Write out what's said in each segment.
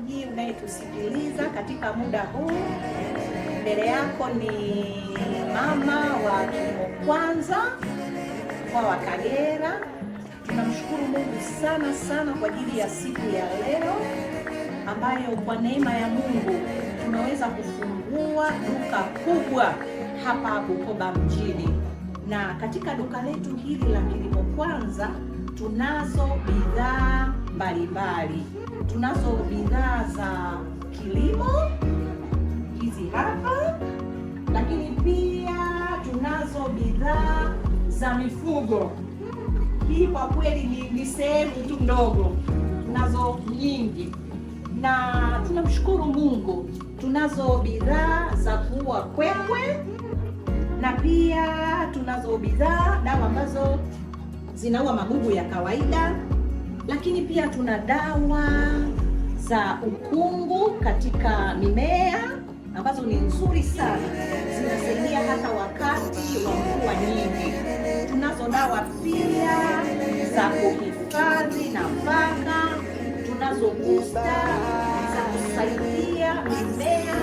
mtazamaji unayetusikiliza katika muda huu. Mbele yako ni mama wa Kilimo Kwanza mkoa wa Kagera. Tunamshukuru Mungu sana sana kwa ajili ya siku ya leo ambayo kwa neema ya Mungu tunaweza kufungua duka kubwa hapa Bukoba mjini. Na katika duka letu hili la Kilimo Kwanza tunazo bidhaa mbalimbali. Tunazo bidhaa za kilimo hizi hapa, lakini pia tunazo bidhaa za mifugo. Hii kwa kweli ni sehemu tu ndogo, tunazo nyingi na tunamshukuru Mungu. Tunazo bidhaa za kuua kwekwe na pia tunazo bidhaa dawa ambazo zinaua magugu ya kawaida, lakini pia tuna dawa za ukungu katika mimea ambazo ni nzuri sana, zinasaidia hata wakati wa mvua nyingi. Tunazo dawa pia za kuhifadhi nafaka, tunazo booster za kusaidia mimea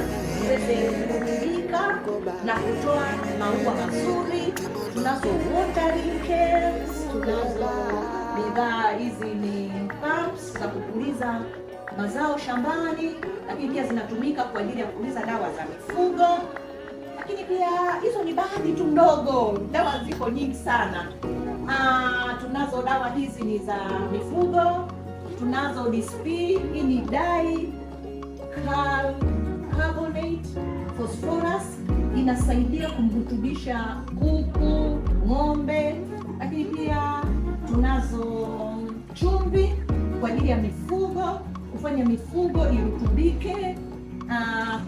iweze kutumika na kutoa maua mazuri. Tunazo watering cans, tunazo bidhaa hizi ni pumps za kupuliza mazao shambani, lakini pia zinatumika kwa ajili ya kupuliza dawa za mifugo. Lakini pia hizo ni baadhi tu ndogo, dawa ziko nyingi sana. Tunazo dawa hizi ni za mifugo. Tunazo DSP, hii ni dicarbonate phosphorus, inasaidia kumrutubisha kuku, ng'ombe. Lakini pia tunazo chumvi kwa ajili ya mifugo, kufanya mifugo irutubike,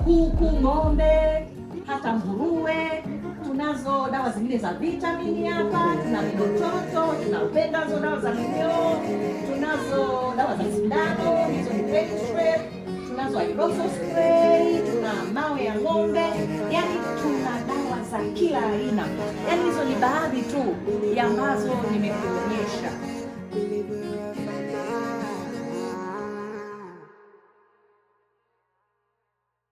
kuku, ng'ombe, hata nguruwe. Tunazo dawa zingine za vitamini hapa, tuna midototo, tunapenda hizo dawa za minyoo. Tunazo dawa za sindano, hizo ni Penetrate. Tunazo aerosol spray, tuna mawe ya ng'ombe, yani tuna dawa za kila aina. Yani hizo ni baadhi tu ya ambazo